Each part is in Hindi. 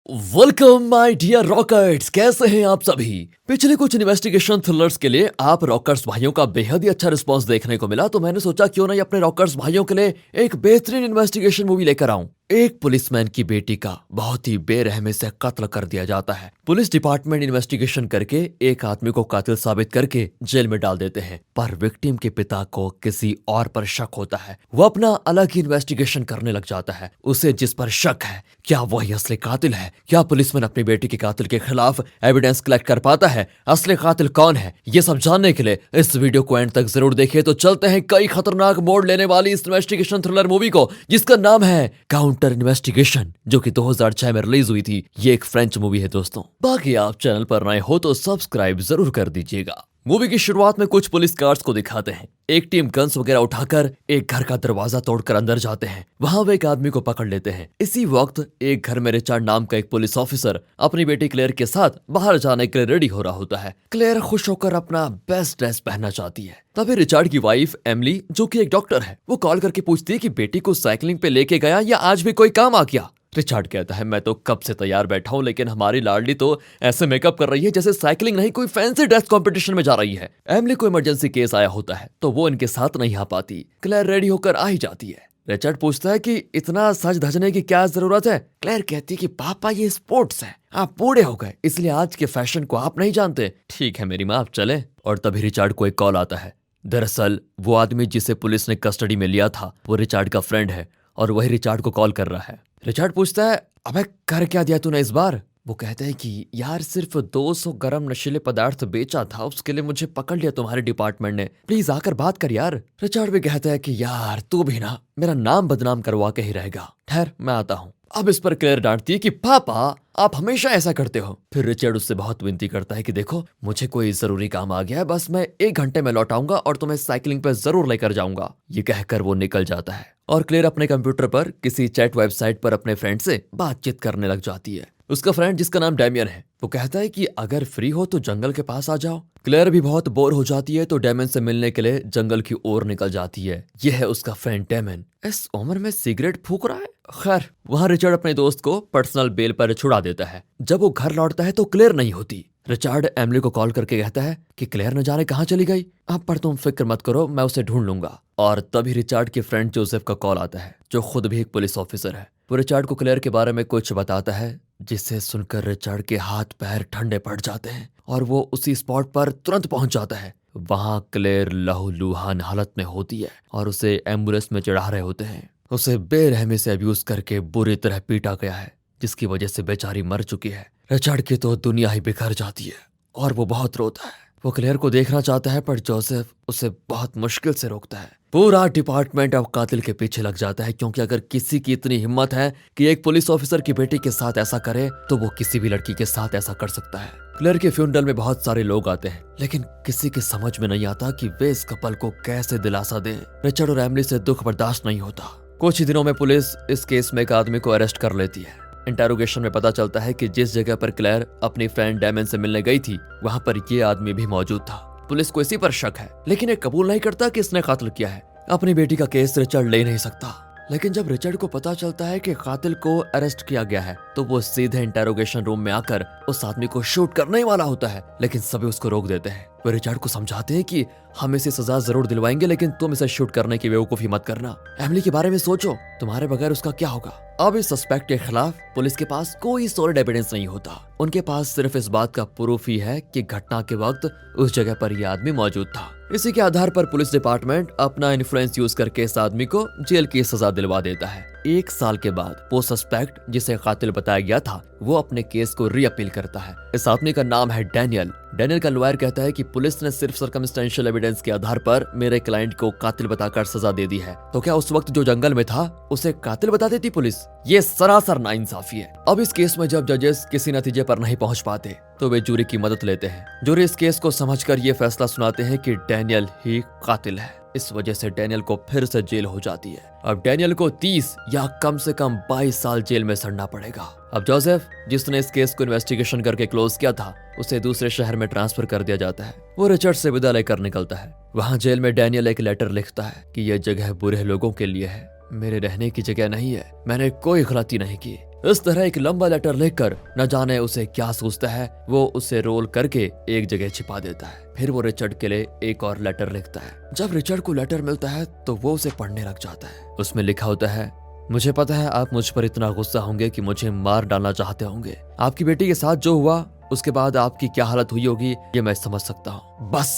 वेलकम माय डियर रॉकर्ट्स, कैसे हैं आप सभी। पिछले कुछ इन्वेस्टिगेशन थ्रिलर्स के लिए आप रॉकर्स भाइयों का बेहद ही अच्छा रिस्पांस देखने को मिला, तो मैंने सोचा क्यों नहीं अपने रॉकर्स भाइयों के लिए एक बेहतरीन इन्वेस्टिगेशन मूवी लेकर आऊं। एक पुलिसमैन की बेटी का बहुत ही बेरहमी से कत्ल कर दिया जाता है। पुलिस डिपार्टमेंट इन्वेस्टिगेशन करके एक आदमी को कातिल साबित करके जेल में डाल देते हैं, पर विक्टिम के पिता को किसी और पर शक होता है। वो अपना अलग ही इन्वेस्टिगेशन करने लग जाता है। उसे जिस पर शक है, क्या वही असली कातिल है? क्या पुलिसमैन अपनी बेटी के कातिल के खिलाफ एविडेंस कलेक्ट कर पाता है? असली कातिल कौन है? ये सब जानने के लिए इस वीडियो को एंड तक जरूर देखिए। तो चलते हैं कई खतरनाक मोड़ लेने वाली इस इन्वेस्टिगेशन थ्रिलर मूवी को, जिसका नाम है काउंटर इन्वेस्टिगेशन, जो कि 2006 में रिलीज हुई थी। ये एक फ्रेंच मूवी है दोस्तों। बाकी आप चैनल पर नए हो तो सब्सक्राइब जरूर कर दीजिएगा। मूवी की शुरुआत में कुछ पुलिस कार्स को दिखाते हैं। एक टीम गन्स वगैरह उठाकर एक घर का दरवाजा तोड़कर अंदर जाते हैं। वहां वो एक आदमी को पकड़ लेते हैं। इसी वक्त एक घर में रिचर्ड नाम का एक पुलिस ऑफिसर अपनी बेटी क्लेयर के साथ बाहर जाने के लिए रेडी हो रहा होता है। क्लेयर खुश होकर अपना बेस्ट ड्रेस पहनना चाहती है। तभी रिचर्ड की वाइफ एमिली, जो कि एक डॉक्टर है, वो कॉल करके पूछती है कि बेटी को साइकिलिंग पे लेके गया या आज भी कोई काम आ गया। रिचर्ड कहता है, मैं तो कब से तैयार बैठा हूं, लेकिन हमारी लाडली तो ऐसे मेकअप कर रही है जैसे साइकिलिंग नहीं कोई फैंसी ड्रेस कंपटीशन में जा रही है। एमिली को इमरजेंसी केस आया होता है तो वो इनके साथ नहीं आ पाती। क्लेयर रेडी होकर आ ही जाती है। रिचर्ड पूछता है कि इतना सज धजने की क्या जरूरत है? क्लेयर कहती है कि पापा ये स्पोर्ट्स है, आप बूढ़े हो गए इसलिए आज के फैशन को आप नहीं जानते। ठीक है मेरी माँ, आप चले। और तभी रिचर्ड को एक कॉल आता है। दरअसल वो आदमी जिसे पुलिस ने कस्टडी में लिया था वो रिचर्ड का फ्रेंड है और वही रिचर्ड को कॉल कर रहा है। रिचर्ड पूछता है, अबे कर क्या दिया तूने इस बार? वो कहते हैं कि यार सिर्फ 200 गरम नशीले पदार्थ बेचा था, उसके लिए मुझे पकड़ लिया तुम्हारे डिपार्टमेंट ने, प्लीज आकर बात कर यार। रिचर्ड भी कहता है कि यार तू भी ना मेरा नाम बदनाम करवा के ही रहेगा, ठहर मैं आता हूँ। अब इस पर क्लेयर डांटती है कि पापा आप हमेशा ऐसा करते हो। फिर रिचर्ड उससे बहुत विनती करता है कि देखो मुझे कोई जरूरी काम आ गया है, बस मैं 1 घंटे में लौट आऊंगा और तुम्हें साइकिलिंग पे जरूर लेकर जाऊंगा। ये कहकर वो निकल जाता है और क्लेयर अपने कंप्यूटर पर किसी चैट वेबसाइट पर अपने फ्रेंड से बातचीत करने लग जाती है। उसका फ्रेंड जिसका नाम डैमियन है, वो कहता है कि अगर फ्री हो तो जंगल के पास आ जाओ। क्लेयर भी बहुत बोर हो जाती है तो डैमियन से मिलने के लिए जंगल की ओर निकल जाती है। यह है उसका फ्रेंड डैमियन। इस उम्र में सिगरेट फूंक रहा है। खैर वहां रिचर्ड अपने दोस्त को पर्सनल बेल पर छुड़ा देता है। जब वो घर लौटता है तो क्लेयर नहीं होती। रिचर्ड एमिली को कॉल करके कहता है कि क्लेयर न जाने कहाँ चली गई, अब पर तुम फिक्र मत करो, मैं उसे ढूंढ लूंगा। और तभी रिचर्ड के फ्रेंड जोसेफ का कॉल आता है, जो खुद भी एक पुलिस ऑफिसर है। वो रिचर्ड को क्लेयर के बारे में कुछ बताता है, जिसे सुनकर रिचर्ड के हाथ पैर ठंडे पड़ जाते हैं और वो उसी स्पॉट पर तुरंत पहुंच जाता है। वहां क्लेयर लहूलुहान हालत में होती है और उसे एम्बुलेंस में चढ़ा रहे होते हैं। उसे बेरहमी से अब्यूज करके बुरी तरह पीटा गया है, जिसकी वजह से बेचारी मर चुकी है। रिचर्ड की तो दुनिया ही बिखर जाती है और वो बहुत रोता है। वो क्लेयर को देखना चाहता है पर जोसेफ उसे बहुत मुश्किल से रोकता है। पूरा डिपार्टमेंट अब कातिल के पीछे लग जाता है, क्योंकि अगर किसी की इतनी हिम्मत है कि एक पुलिस ऑफिसर की बेटी के साथ ऐसा करे तो वो किसी भी लड़की के साथ ऐसा कर सकता है। क्लेयर के फ्यूनरल में बहुत सारे लोग आते हैं, लेकिन किसी के समझ में नहीं आता कि वे इस कपल को कैसे दिलासा दें। रिचर्ड और एमिली से दुख बर्दाश्त नहीं होता। कुछ ही दिनों में पुलिस इस केस में एक आदमी को अरेस्ट कर लेती है। इंटेरोगेशन में पता चलता है कि जिस जगह पर क्लेयर अपनी फ्रेंड डैमियन से मिलने गई थी वहां पर ये आदमी भी मौजूद था। पुलिस को इसी पर शक है, लेकिन ये कबूल नहीं करता कि इसने कातिल किया है। अपनी बेटी का केस रिचर्ड ले नहीं सकता, लेकिन जब रिचर्ड को पता चलता है कि कातिल को अरेस्ट किया गया है तो वो सीधे इंटेरोगेशन रूम में आकर उस आदमी को शूट करने ही वाला होता है, लेकिन सभी उसको रोक देते हैं। वो रिचर्ड को समझाते हैं कि हम इसे सजा जरूर दिलवाएंगे, लेकिन तुम इसे शूट करने की बेवकूफी मत करना। एमिली के बारे में सोचो, तुम्हारे बगैर उसका क्या होगा। अब इस सस्पेक्ट के खिलाफ पुलिस के पास कोई सॉलिड एविडेंस नहीं होता। उनके पास सिर्फ इस बात का प्रूफ ही है कि घटना के वक्त उस जगह पर यह आदमी मौजूद था। इसी के आधार पर पुलिस डिपार्टमेंट अपना इन्फ्लुएंस यूज करके इस आदमी को जेल की सजा दिलवा देता है। 1 साल के बाद वो सस्पेक्ट जिसे कातिल बताया गया था वो अपने केस को रीअपील करता है। इस आदमी का नाम है डैनियल। डैनियल का लॉयर कहता है कि पुलिस ने सिर्फ सर्कमस्टेंशियल एविडेंस के आधार पर मेरे क्लाइंट को कातिल बताकर सजा दे दी है, तो क्या उस वक्त जो जंगल में था उसे कातिल बता देती पुलिस? ये सरासर नाइंसाफी है। अब इस केस में जब जजेस किसी नतीजे पर नहीं पहुंच पाते तो वे जूरी की मदद लेते हैं। जूरी इस केस को समझकर ये फैसला सुनाते हैं कि डैनियल ही कातिल है। इस वजह से डैनियल को फिर से जेल हो जाती है। अब डैनियल को 30 या कम से कम 22 साल जेल में सड़ना पड़ेगा। अब जोसेफ, जिसने इस केस को इन्वेस्टिगेशन करके क्लोज किया था, उसे दूसरे शहर में ट्रांसफर कर दिया जाता है। वो रिचर्ड से विदा लेकर निकलता है। वहाँ जेल में डैनियल एक लेटर लिखता है कि यह जगह बुरे लोगों के लिए है, मेरे रहने की जगह नहीं है, मैंने कोई गलती नहीं की। इस तरह एक लंबा लेटर लिखकर न जाने उसे क्या सोचता है, वो उसे रोल करके एक जगह छिपा देता है। फिर वो रिचर्ड के लिए एक और लेटर लिखता है। जब रिचर्ड को लेटर मिलता है तो वो उसे पढ़ने लग जाता है। उसमें लिखा होता है, मुझे पता है आप मुझ पर इतना गुस्सा होंगे कि मुझे मार डालना चाहते होंगे। आपकी बेटी के साथ जो हुआ उसके बाद आपकी क्या हालत हुई होगी ये मैं समझ सकता हूँ। बस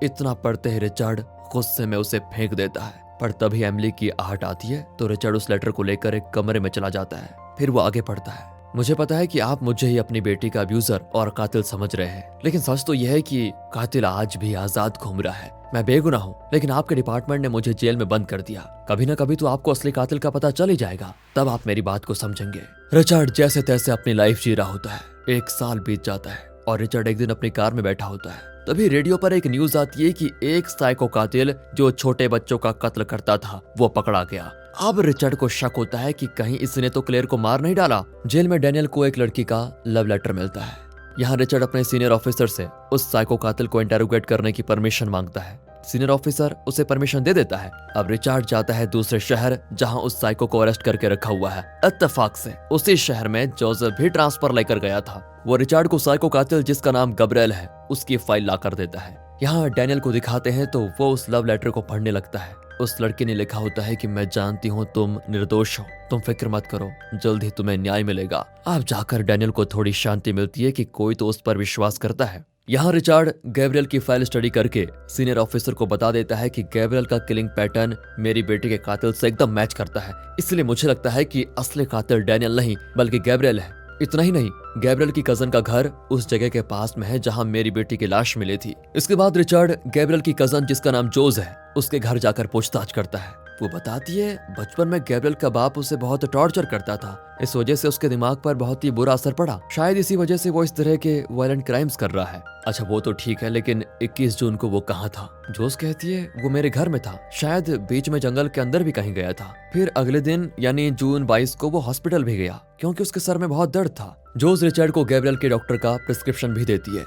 इतना पढ़ते ही रिचर्ड गुस्से में उसे फेंक देता है। पर तभी एमिली की आहट आती है तो रिचर्ड उस लेटर को लेकर एक कमरे में चला जाता है। फिर वो आगे पढ़ता है, मुझे पता है कि आप मुझे ही अपनी बेटी का अब्यूजर और कातिल समझ रहे हैं, लेकिन सच तो यह है कि कातिल आज भी आजाद घूम रहा है। मैं बेगुनाह हूँ, लेकिन आपके डिपार्टमेंट ने मुझे जेल में बंद कर दिया। कभी ना कभी तो आपको असली कातिल का पता चल ही जाएगा, तब आप मेरी बात को समझेंगे। रिचर्ड जैसे तैसे अपनी लाइफ जी रहा होता है। 1 साल बीत जाता है और रिचर्ड एक दिन अपनी कार में बैठा होता है। तभी रेडियो पर एक न्यूज आती है कि एक साइको कातिल जो छोटे बच्चों का कत्ल करता था वो पकड़ा गया। अब रिचर्ड को शक होता है कि कहीं इसने तो क्लेयर को मार नहीं डाला। जेल में डैनियल को एक लड़की का लव लेटर मिलता है। यहाँ रिचर्ड अपने सीनियर ऑफिसर से उस साइको कातिल को इंटेरोगेट करने की परमिशन मांगता है। सीनियर ऑफिसर उसे परमिशन दे देता है। अब रिचर्ड जाता है दूसरे शहर जहां उस साइको को अरेस्ट करके रखा हुआ है। इत्तेफाक से उसी शहर में जोसेफ भी ट्रांसफर लेकर गया था। वो रिचर्ड को साइको कातिल जिसका नाम गब्रिएल है उसकी फाइल ला कर देता है। यहाँ डैनियल को दिखाते हैं तो वो उस लव लेटर को पढ़ने लगता है। उस लड़की ने लिखा होता है कि मैं जानती हूँ तुम निर्दोष हो, तुम फिक्र मत करो, जल्द ही तुम्हें न्याय मिलेगा। अब जाकर डैनियल को थोड़ी शांति मिलती है कि कोई तो उस पर विश्वास करता है। यहाँ रिचर्ड गैब्रिएल की फाइल स्टडी करके सीनियर ऑफिसर को बता देता है कि गैब्रिएल का किलिंग पैटर्न मेरी बेटी के कातिल से एकदम मैच करता है, इसलिए मुझे लगता है कि असली कातिल डैनियल नहीं बल्कि गैब्रिएल है। इतना ही नहीं, गैब्रिएल की कजन का घर उस जगह के पास में है जहां मेरी बेटी की लाश मिली थी। इसके बाद रिचर्ड गैब्रिएल की कजन जिसका नाम जोज है उसके घर जाकर पूछताछ करता है। वो बताती है बचपन में गैब्रिएल का बाप उसे बहुत टॉर्चर करता था, इस वजह से उसके दिमाग पर बहुत ही बुरा असर पड़ा। शायद इसी वजह से वो इस तरह के वायलेंट क्राइम्स कर रहा है। अच्छा वो तो ठीक है, लेकिन 21 जून को वो कहाँ था? जोस कहती है वो मेरे घर में था, शायद बीच में जंगल के अंदर भी कहीं गया था। फिर अगले दिन यानी जून 22 को वो हॉस्पिटल भी गया क्योंकि उसके सर में बहुत दर्द था। जोस रिचर्ड को गैब्रिएल के डॉक्टर का प्रिस्क्रिप्शन भी देती है।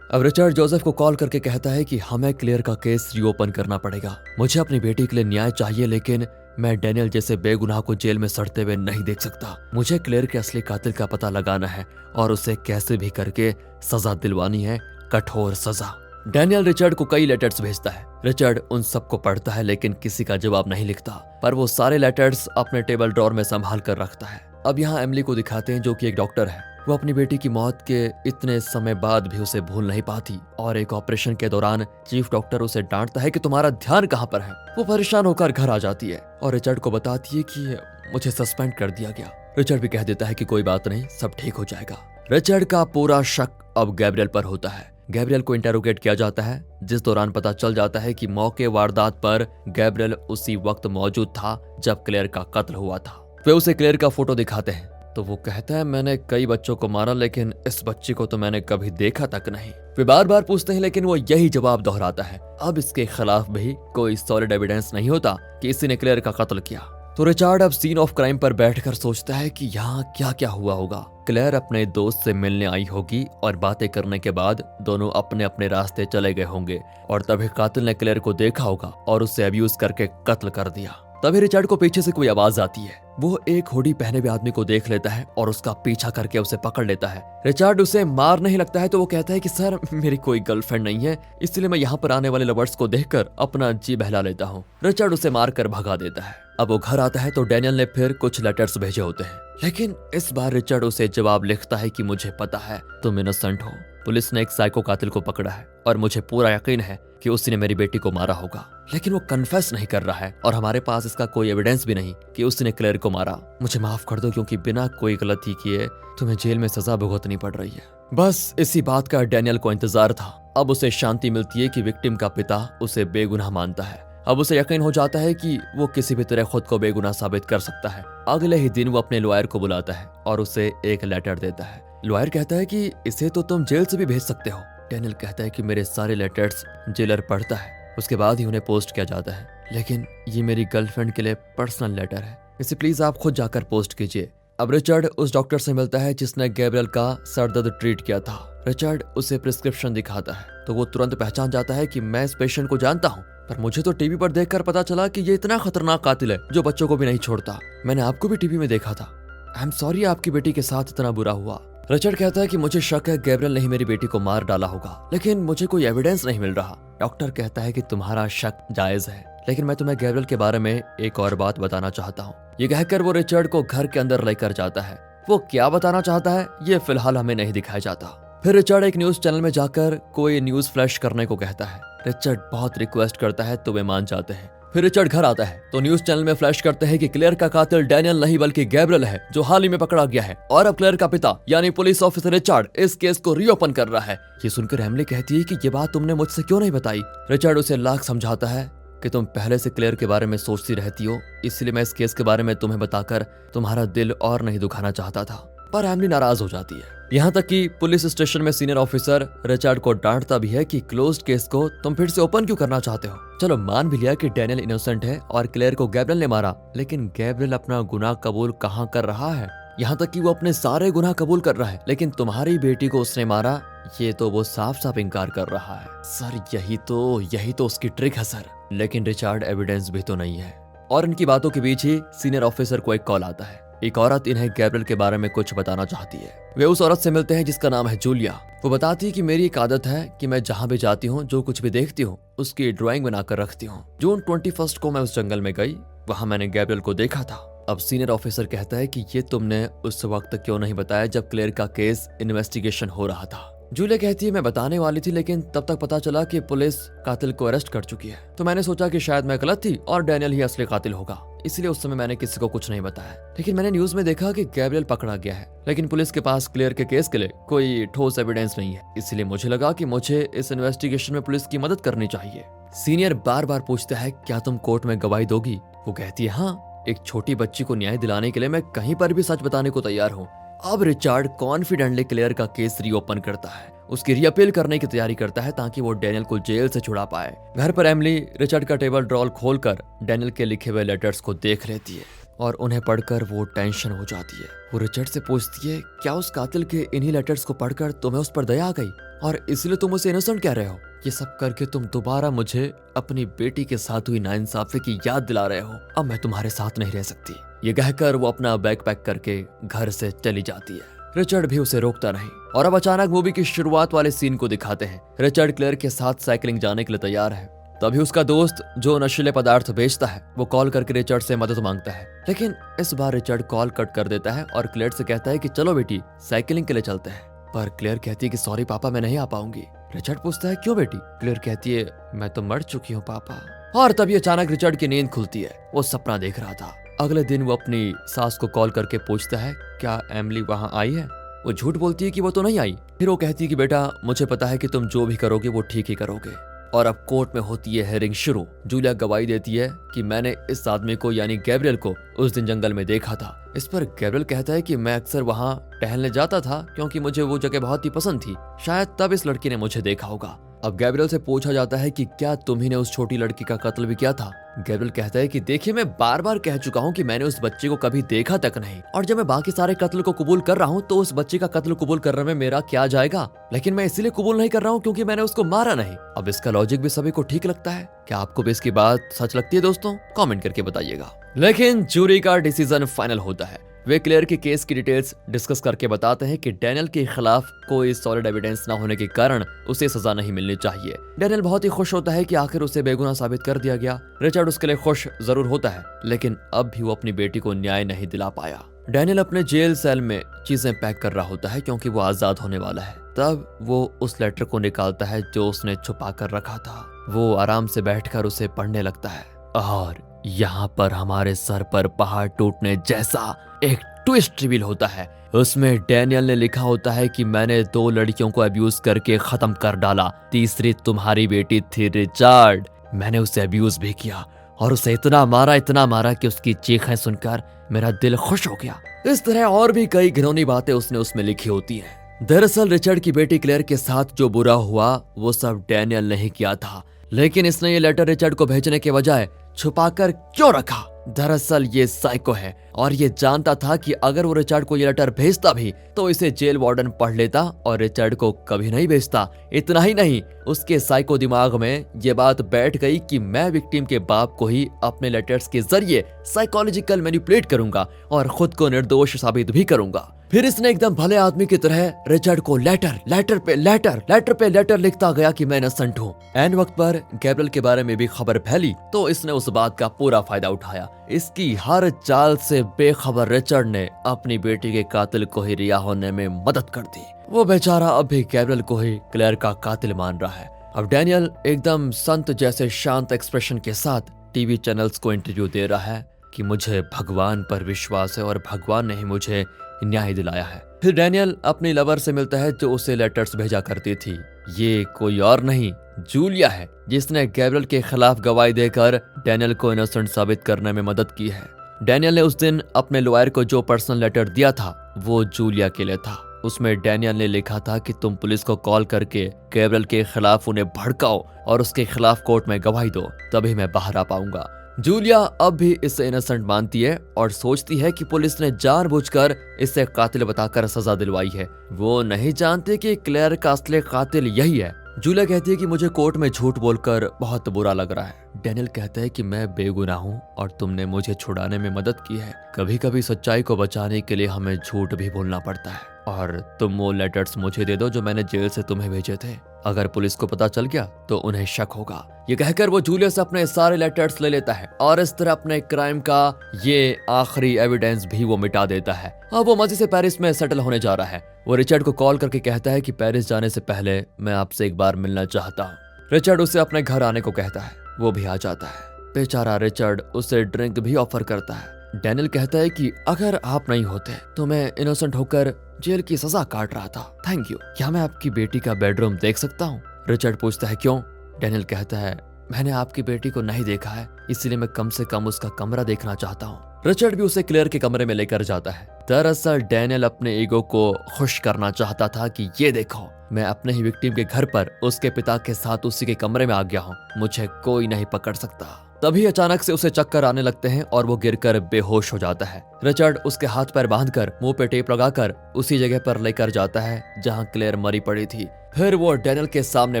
अब रिचर्ड जोसेफ को कॉल करके कहता है कि हमें क्लेयर का केस रीओपन करना पड़ेगा। मुझे अपनी बेटी के लिए न्याय चाहिए, लेकिन मैं डैनियल जैसे बेगुनाह को जेल में सड़ते हुए नहीं देख सकता। मुझे क्लेयर के असली कातिल का पता लगाना है और उसे कैसे भी करके सजा दिलवानी है, कठोर सजा। डैनियल रिचर्ड को कई लेटर्स भेजता है। रिचर्ड उन सबको पढ़ता है लेकिन किसी का जवाब नहीं लिखता, पर वो सारे लेटर्स अपने टेबल ड्रॉर में संभाल कर रखता है। अब यहाँ एमिली को दिखाते हैं जो कि एक डॉक्टर है। वो अपनी बेटी की मौत के इतने समय बाद भी उसे भूल नहीं पाती और एक ऑपरेशन के दौरान चीफ डॉक्टर उसे डांटता है कि तुम्हारा ध्यान कहाँ पर है। वो परेशान होकर घर आ जाती है और रिचर्ड को बताती है कि मुझे सस्पेंड कर दिया गया। रिचर्ड भी कह देता है कि कोई बात नहीं, सब ठीक हो जाएगा। रिचर्ड का पूरा शक अब गैब्रिएल पर होता है। गैब्रिएल को इंटेरोगेट किया जाता है, जिस दौरान पता चल जाता है कि मौके वारदात पर गैब्रिएल उसी वक्त मौजूद था जब क्लेयर का कत्ल हुआ था। वे उसे क्लेयर का फोटो दिखाते हैं तो वो कहता है मैंने कई बच्चों को मारा, लेकिन इस बच्ची को तो मैंने कभी देखा तक नहीं। वे बार बार पूछते हैं लेकिन वो यही जवाब दोहराता है। अब इसके खिलाफ भी कोई सॉलिड एविडेंस नहीं होता कि इसी ने क्लेयर का कत्ल किया। तो रिचर्ड अब सीन ऑफ क्राइम पर बैठकर सोचता है कि यहाँ क्या क्या हुआ होगा। क्लेयर अपने दोस्त से मिलने आई होगी और बातें करने के बाद दोनों अपने अपने रास्ते चले गए होंगे और तभी कातिल ने क्लेयर को देखा होगा और उससे अब्यूज करके कत्ल कर दिया। तभी रिचर्ड को पीछे से कोई आवाज आती है। वो एक हुडी पहने हुए आदमी को देख लेता है और उसका पीछा करके उसे पकड़ लेता है। रिचर्ड उसे मार नहीं लगता है तो वो कहता है कि सर मेरी कोई गर्लफ्रेंड नहीं है, इसलिए मैं यहाँ पर आने वाले लवर्स को देखकर अपना जी बहला लेता हूँ। रिचर्ड उसे मारकर भगा देता है। अब वो घर आता है तो डैनियल ने फिर कुछ लेटर्स भेजे होते हैं, लेकिन इस बार रिचर्ड उसे जवाब लिखता है कि मुझे पता है तुम इनोसेंट हो। पुलिस ने एक साइको कातिल को पकड़ा है और मुझे पूरा यकीन है कि उसने मेरी बेटी को मारा होगा, लेकिन वो कन्फेस नहीं कर रहा है और हमारे पास इसका कोई एविडेंस भी नहीं कि उसने क्लेयर को मारा। मुझे माफ कर दो क्योंकि बिना कोई गलती किए तुम्हें जेल में सजा भुगतनी पड़ रही है। बस इसी बात का डैनियल को इंतजार था। अब उसे शांति मिलती है कि विक्टिम का पिता उसे बेगुनाह मानता है। अब उसे यकीन हो जाता है कि वो किसी भी तरह खुद को बेगुनाह साबित कर सकता है। अगले ही दिन वो अपने लॉयर को बुलाता है और उसे एक लेटर देता है। लॉयर कहता है कि इसे तो तुम जेल से भी भेज सकते हो। डैनियल कहता है कि मेरे सारे लेटर्स जेलर पढ़ता है, उसके बाद ही उन्हें पोस्ट किया जाता है, लेकिन ये मेरी गर्लफ्रेंड के लिए पर्सनल लेटर है, इसे प्लीज आप खुद जाकर पोस्ट कीजिए। अब रिचर्ड उस डॉक्टर से मिलता है जिसने गैब्रिएल का सर दर्द ट्रीट किया था। रिचर्ड उसे प्रिस्क्रिप्शन दिखाता है तो वो तुरंत पहचान जाता है कि मैं इस पेशेंट को जानता हूँ, पर मुझे तो टीवी पर देखकर पता चला कि ये इतना खतरनाक कातिल है जो बच्चों को भी नहीं छोड़ता। मैंने आपको भी टीवी में देखा था। आई एम सॉरी आपकी बेटी के साथ इतना बुरा हुआ। रिचर्ड कहता है कि मुझे शक है गैब्रियल ने ही मेरी बेटी को मार डाला होगा, लेकिन मुझे कोई एविडेंस नहीं मिल रहा। डॉक्टर कहता है कि तुम्हारा शक जायज है, लेकिन मैं तुम्हें गैब्रियल के बारे में एक और बात बताना चाहता हूँ। ये कहकर वो रिचर्ड को घर के अंदर लेकर जाता है। वो क्या बताना चाहता है ये फिलहाल हमें नहीं दिखाया जाता। फिर रिचर्ड एक न्यूज चैनल में जाकर कोई न्यूज फ्लैश करने को कहता है। रिचर्ड बहुत रिक्वेस्ट करता है तो वे मान जाते हैं। फिर रिचर्ड घर आता है तो न्यूज चैनल में फ्लैश करते हैं कि क्लेयर का कातिल डैनियल नहीं बल्कि गैब्रियल है, जो हाल ही में पकड़ा गया है, और अब क्लेयर का पिता यानी पुलिस ऑफिसर रिचर्ड इस केस को रीओपन कर रहा है। ये सुनकर एमिली कहती है कि ये बात तुमने मुझसे क्यों नहीं बताई। रिचर्ड उसे लाख समझाता है कि तुम पहले से क्लेयर के बारे में सोचती रहती हो, इसलिए मैं इस केस के बारे में तुम्हें बताकर तुम्हारा दिल और नहीं दुखाना चाहता था। पर एमिली नाराज हो जाती है। यहाँ तक कि पुलिस स्टेशन में सीनियर ऑफिसर रिचर्ड को डांटता भी है कि क्लोज्ड केस को तुम फिर से ओपन क्यों करना चाहते हो। चलो मान भी लिया कि डैनियल इनोसेंट है और क्लेयर को गैब्रियल ने मारा, लेकिन गैब्रियल अपना गुनाह कबूल कहाँ कर रहा है। यहाँ तक कि वो अपने सारे गुनाह कबूल कर रहा है, लेकिन तुम्हारी बेटी को उसने मारा ये तो वो साफ साफ इनकार कर रहा है। सर यही तो उसकी ट्रिक है सर। लेकिन रिचर्ड एविडेंस भी तो नहीं है। और इनकी बातों के बीच ही सीनियर ऑफिसर को एक कॉल आता है। एक औरत इन्हें गैब्रियल के बारे में कुछ बताना चाहती है। वे उस औरत से मिलते हैं जिसका नाम है जूलिया। वो बताती है कि मेरी एक आदत है कि मैं जहाँ भी जाती हूँ जो कुछ भी देखती हूँ उसकी ड्राइंग बनाकर रखती हूँ। जून 21 को मैं उस जंगल में गई, वहाँ मैंने गैब्रियल को देखा था। अब सीनियर ऑफिसर कहता है कि ये तुमने उस वक्त क्यों नहीं बताया जब क्लेयर का केस इन्वेस्टिगेशन हो रहा था। जूलिया कहती है मैं बताने वाली थी, लेकिन तब तक पता चला कि पुलिस कातिल को अरेस्ट कर चुकी है, तो मैंने सोचा कि शायद मैं गलत थी और डैनियल ही असली कातिल होगा, इसलिए उस समय मैंने किसी को कुछ नहीं बताया। लेकिन मैंने न्यूज में देखा कि गैब्रियल पकड़ा गया है, लेकिन पुलिस के पास क्लेयर के केस के लिए कोई ठोस एविडेंस नहीं है, इसलिए मुझे लगा कि मुझे इस इन्वेस्टिगेशन में पुलिस की मदद करनी चाहिए। सीनियर बार बार पूछता है क्या तुम कोर्ट में गवाही दोगी। वो कहती है हाँ, एक छोटी बच्ची को न्याय दिलाने के लिए मैं कहीं पर भी सच बताने को तैयार हूँ। अब रिचर्ड कॉन्फिडेंटली क्लेयर का केस रीओपन करता है, उसकी रीअपील करने की तैयारी करता है ताकि वो डैनियल को जेल से छुड़ा पाए। घर पर एमिली रिचर्ड का टेबल ड्रॉर खोलकर डैनियल के लिखे हुए लेटर्स को देख लेती है और उन्हें पढ़कर वो टेंशन हो जाती है। वो रिचर्ड से पूछती है क्या उस कातिल के इन्हीं लेटर्स को पढ़कर तुम्हें उस पर दया आ गई और इसलिए तुम उसे इनोसेंट कह रहे हो। ये सब करके तुम दोबारा मुझे अपनी बेटी के साथ हुई नाइंसाफी की याद दिला रहे हो। अब मैं तुम्हारे साथ नहीं रह सकती। ये कहकर वो अपना बैग पैक करके घर से चली जाती है। रिचर्ड भी उसे रोकता नहीं और अब अचानक मूवी की शुरुआत वाले सीन को दिखाते हैं। रिचर्ड क्लेयर के साथ साइकिलिंग जाने के लिए तैयार है। तभी उसका दोस्त जो नशीले पदार्थ बेचता है वो कॉल करके रिचर्ड से मदद मांगता है, लेकिन इस बार रिचर्ड कॉल कट कर देता है और क्लेयर से कहता है कि चलो बेटी साइकिलिंग के लिए चलते हैं। पर क्लेयर कहती है कि सॉरी पापा मैं नहीं आ पाऊंगी। रिचर्ड पूछता है क्यों बेटी। क्लेयर कहती है मैं तो मर चुकी हूँ पापा। और तभी अचानक रिचर्ड की नींद खुलती है। वो सपना देख रहा था। अगले दिन वो अपनी सास को कॉल करके पूछता है क्या एमिली वहाँ आई है। वो झूठ बोलती है कि वो तो नहीं आई। फिर वो कहती है कि बेटा मुझे पता है कि तुम जो भी करोगे वो ठीक ही करोगे। और अब कोर्ट में होती है हेयरिंग शुरू। जूलिया गवाही देती है कि मैंने इस आदमी को यानी गैब्रियल को उस दिन जंगल में देखा था। इस पर गैब्रियल कहता है कि मैं अक्सर वहाँ टहलने जाता था क्योंकि मुझे वो जगह बहुत ही पसंद थी, शायद तब इस लड़की ने मुझे देखा होगा। अब गैब्रियल से पूछा जाता है कि क्या तुम्ही ने उस छोटी लड़की का कत्ल भी किया था। गैब्रियल कहता है कि देखिए मैं बार बार कह चुका हूँ कि मैंने उस बच्चे को कभी देखा तक नहीं, और जब मैं बाकी सारे कत्ल को कबूल कर रहा हूँ तो उस बच्चे का कत्ल कबूल करने में मेरा क्या जाएगा, लेकिन मैं इसलिए कबूल नहीं कर रहा हूँ क्योंकि मैंने उसको मारा नहीं। अब इसका लॉजिक भी सभी को ठीक लगता है। क्या आपको भी इसकी बात सच लगती है दोस्तों? कमेंट करके बताइएगा। लेकिन जूरी का डिसीजन फाइनल होता है। वे क्लेयर के केस की डिटेल्स डिस्कस करके बताते हैं कि डैनियल के खिलाफ कोई सॉलिड एविडेंस न होने के कारण उसे सजा नहीं मिलनी चाहिए। डैनियल बहुत ही खुश होता है कि आखिर उसे बेगुनाह साबित कर दिया गया। रिचर्ड उसके लिए खुश जरूर होता है, लेकिन अब भी वो अपनी बेटी को न्याय नहीं दिला पाया। डैनियल अपने जेल सेल में चीजें पैक कर रहा होता है क्योंकि वो आजाद होने वाला है। तब वो उस लेटर को निकालता है जो उसने छुपा कर रखा था। वो आराम से बैठकर उसे पढ़ने लगता है और यहाँ पर हमारे सर पर पहाड़ टूटने जैसा एक ट्विस्ट रिवील होता है। उसमें डैनियल ने लिखा होता है कि मैंने 2 लड़कियों को अब्यूज करके खत्म कर डाला, तीसरी तुम्हारी बेटी थी रिचर्ड। मैंने उसे अब्यूज भी किया और उसे इतना मारा कि उसकी चीखें सुनकर मेरा दिल खुश हो गया। इस तरह और भी कई घिनौनी बातें उसने उसमें लिखी होती हैं। दरअसल रिचर्ड की बेटी क्लेयर के साथ जो बुरा हुआ वो सब डैनियल ने ही किया था, लेकिन इसने ये लेटर रिचर्ड को भेजने के बजाय छुपाकर क्यों रखा? दरअसल ये साइको है और ये जानता था कि अगर वो रिचर्ड को ये लेटर भेजता भी तो इसे जेल वार्डन पढ़ लेता और रिचर्ड को कभी नहीं भेजता। इतना ही नहीं, उसके साइको दिमाग में ये बात बैठ गई कि मैं विक्टिम के बाप को ही अपने लेटर्स के जरिए साइकोलॉजिकल मैनिपुलेट करूंगा और खुद को निर्दोष साबित भी करूंगा। फिर इसने एकदम भले आदमी की तरह रिचर्ड को लेटर पे लेटर लिखता गया कि मैं इनोसेंट हूँ। एन वक्त पर गैब्रियल के बारे में भी खबर फैली तो इसने उस बात का पूरा फायदा उठाया। इसकी हर चाल से बेखबर रिचर्ड ने अपनी बेटी के कातिल को ही रिहा होने में मदद कर दी। वो बेचारा अब भी गैब्रियल को ही क्लेयर का कातिल मान रहा है। अब डैनियल एकदम संत जैसे शांत एक्सप्रेशन के साथ टीवी चैनल्स को इंटरव्यू दे रहा है कि मुझे भगवान पर विश्वास है और भगवान ने ही मुझे न्याय दिलाया है। फिर डैनियल अपनी लवर से मिलता है जो उसे लेटर्स भेजा करती थी। ये कोई और नहीं जूलिया है जिसने गैब्रियल के खिलाफ गवाही देकर डैनियल को इनोसेंट साबित करने में मदद की है। डैनियल ने उस दिन अपने लॉयर को जो पर्सनल लेटर दिया था वो जूलिया के लिए था। उसमें डैनियल ने लिखा था कि तुम पुलिस को कॉल करके गैब्रियल के खिलाफ उन्हें भड़काओ और उसके खिलाफ कोर्ट में गवाही दो, तभी मैं बाहर आ पाऊंगा। जूलिया अब भी इसे इनोसेंट मानती है और सोचती है कि पुलिस ने जानबूझकर इसे कातिल बताकर सजा दिलवाई है। वो नहीं जानती कि क्लेयर का असली कातिल यही है। जूलिया कहती है कि मुझे कोर्ट में झूठ बोलकर बहुत बुरा लग रहा है। डैनियल कहता है कि मैं बेगुनाह हूँ और तुमने मुझे छुड़ाने में मदद की है। कभी कभी सच्चाई को बचाने के लिए हमें झूठ भी बोलना पड़ता है और तुम वो लेटर्स मुझे दे दो जो मैंने जेल से तुम्हें भेजे थे। अगर पुलिस को पता चल गया तो उन्हें शक होगा। ये कहकर वो जूलिया से अपने सारे लेटर्स ले लेता है और इस तरह अपने क्राइम का ये आखिरी एविडेंस भी वो मिटा देता है। अब वो मजे से पेरिस में सेटल होने जा रहा है। वो रिचर्ड को कॉल करके कहता है कि पेरिस जाने से पहले मैं आपसे एक बार मिलना चाहता हूँ। रिचर्ड उसे अपने घर आने को कहता है। वो भी आ जाता है। बेचारा रिचर्ड उसे ड्रिंक भी ऑफर करता है। डैनियल कहता है कि अगर आप नहीं होते तो मैं इनोसेंट होकर जेल की सजा काट रहा था। Thank you. क्या मैं आपकी बेटी का बेडरूम देख सकता हूँ? रिचर्ड पूछता है क्यों? डैनियल कहता है मैंने आपकी बेटी को नहीं देखा है, इसलिए मैं कम से कम उसका कमरा देखना चाहता हूँ। रिचर्ड भी उसे क्लेयर के कमरे में लेकर जाता है। दरअसल डैनियल अपने ईगो को खुश करना चाहता था कि ये देखो, मैं अपने ही विक्टिम के घर पर उसके पिता के साथ उसी के कमरे में आ गया हूँ, मुझे कोई नहीं पकड़ सकता। तभी अचानक से उसे चक्कर आने लगते हैं और वो गिरकर बेहोश हो जाता है। रिचर्ड उसके हाथ पैर बांधकर मुंह पे टेप लगाकर उसी जगह पर लेकर जाता है जहां क्लेयर मरी पड़ी थी। फिर वो डैनियल के सामने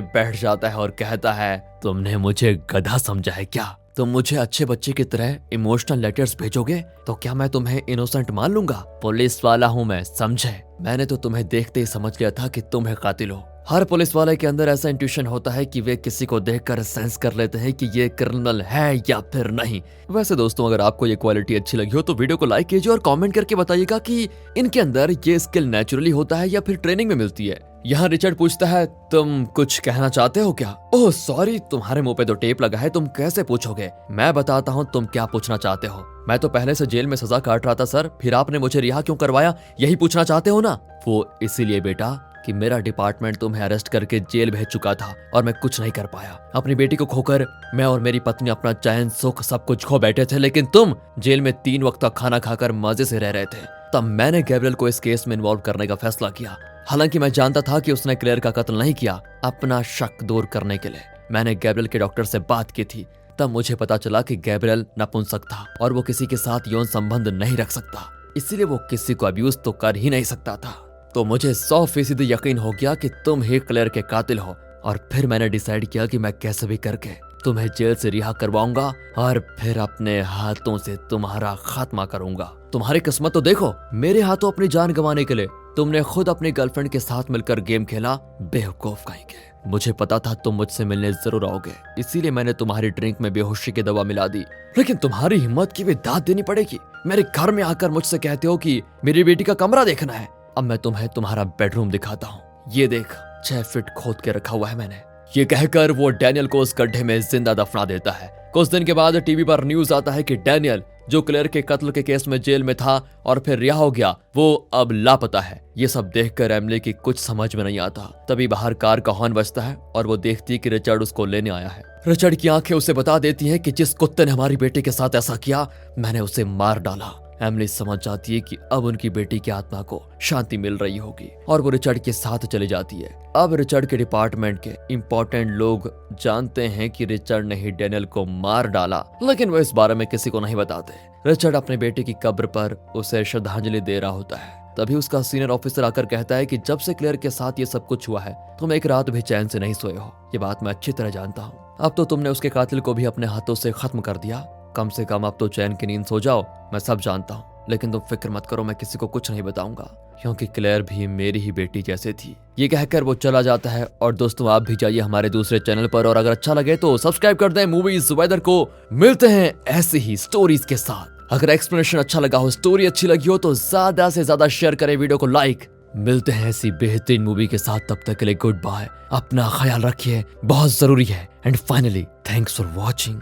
बैठ जाता है और कहता है तुमने मुझे गधा समझा है क्या? तुम मुझे अच्छे बच्चे की तरह इमोशनल लेटर्स भेजोगे तो क्या मैं तुम्हें इनोसेंट मान लूंगा? पुलिस वाला हूँ मैं, समझे? मैंने तो तुम्हें देखते ही समझ लिया था कि तुम है कातिल हो। हर पुलिस वाले के अंदर ऐसा इंट्यूशन होता है कि वे किसी को देखकर सेंस कर लेते हैं कि ये क्रिमिनल है या फिर नहीं। वैसे दोस्तों, अगर आपको ये क्वालिटी अच्छी लगी हो तो वीडियो को लाइक कीजिए और कमेंट करके बताइएगा कि इनके अंदर ये स्किल नेचुरली होता है या फिर ट्रेनिंग में मिलती है। यहाँ रिचर्ड पूछता है तुम कुछ कहना चाहते हो क्या? ओह सॉरी, तुम्हारे मुंह पे तो टेप लगा है, तुम कैसे पूछोगे? मैं बताता हूँ तुम क्या पूछना चाहते हो। मैं तो पहले से जेल में सजा काट रहा था सर, फिर आपने मुझे रिहा क्यों करवाया, यही पूछना चाहते हो ना? वो इसीलिए बेटा कि मेरा डिपार्टमेंट तुम्हें अरेस्ट करके जेल भेज चुका था और मैं कुछ नहीं कर पाया। अपनी बेटी को खोकर मैं और मेरी पत्नी अपना चैन सुख सब कुछ खो बैठे थे, लेकिन तुम जेल में 3 वक्त का खाना खाकर मजे से रह रहे थे। तब मैंने गैब्रियल को इस केस में इन्वॉल्व करने का फैसला किया। हालांकि मैं जानता था कि उसने क्लेयर का कत्ल नहीं किया। अपना शक दूर करने के लिए मैंने गैब्रियल के डॉक्टर से बात की थी। तब मुझे पता चला कि गैब्रियल नपुंसक था और वो किसी के साथ यौन संबंध नहीं रख सकता, इसीलिए वो किसी को अब्यूज तो कर ही नहीं सकता था। तो मुझे 100% यकीन हो गया कि तुम ही क्लेयर के कातिल हो और फिर मैंने डिसाइड किया कि मैं कैसे भी करके तुम्हें जेल से रिहा करवाऊंगा और फिर अपने हाथों से तुम्हारा खात्मा करूंगा। तुम्हारी किस्मत तो देखो, मेरे हाथों अपनी जान गंवाने के लिए तुमने खुद अपनी गर्लफ्रेंड के साथ मिलकर गेम खेला। बेवकूफ कहीं के। मुझे पता था तुम मुझसे मिलने जरूर आओगे, इसीलिए मैंने तुम्हारी ड्रिंक में बेहोशी की दवा मिला दी। लेकिन तुम्हारी हिम्मत की भी दाद देनी पड़ेगी। मेरे घर में आकर मुझसे कहते हो कि मेरी बेटी का कमरा देखना है। अब मैं तुम्हें तुम्हारा बेडरूम दिखाता हूँ। ये देख, 6 फीट खोद के रखा हुआ है मैंने। ये कहकर वो डैनियल को उस गड्ढे में जिंदा दफना देता है। कुछ दिन के बाद टीवी पर न्यूज आता है कि डैनियल, जो क्लेयर के कत्ल के केस में जेल में था और फिर रिहा हो गया, वो अब लापता है। ये सब देखकर एमिली की कुछ समझ में नहीं आता। तभी बाहर कार का हॉर्न बजता है और वो देखती है कि रिचर्ड उसको लेने आया है। रिचर्ड की आंखें उसे बता देती हैं कि जिस कुत्ते ने हमारी बेटी के साथ ऐसा किया, मैंने उसे मार डाला। एमिली समझ जाती है कि अब उनकी बेटी की आत्मा को शांति मिल रही होगी और वो रिचर्ड के साथ चली जाती है। अब रिचर्ड के डिपार्टमेंट के इम्पोर्टेंट लोग जानते हैं कि रिचर्ड ने ही डेनियल को मार डाला, लेकिन वो इस बारे में किसी को नहीं बताते। रिचर्ड अपने बेटे की कब्र पर उसे श्रद्धांजलि दे रहा होता है। तभी उसका सीनियर ऑफिसर आकर कहता है कि जब से क्लेयर के साथ ये सब कुछ हुआ है तुम एक रात भी चैन से नहीं सोए हो। ये बात मैं अच्छी तरह जानता हूँ। अब तो तुमने उसके कातिल को भी अपने हाथों से खत्म कर दिया। कम से कम अब तो चैन की नींद सो जाओ। मैं सब जानता हूँ, लेकिन तुम फिक्र मत करो, मैं किसी को कुछ नहीं बताऊंगा, क्योंकि क्लेयर भी मेरी ही बेटी जैसे थी। ये कहकर वो चला जाता है। और दोस्तों आप भी जाइए हमारे दूसरे चैनल पर और अगर अच्छा लगे तो सब्सक्राइब कर दें मूवीज वेदर को। मिलते हैं ऐसी ही स्टोरीज के साथ। अगर एक्सप्लेनेशन अच्छा लगा हो, स्टोरी अच्छी लगी हो तो ज्यादा से ज्यादा शेयर करें, वीडियो को लाइक। मिलते हैं ऐसी बेहतरीन मूवी के साथ, तब तक के लिए गुड बाय। अपना ख्याल रखिए, बहुत जरूरी है। And finally thanks for watching.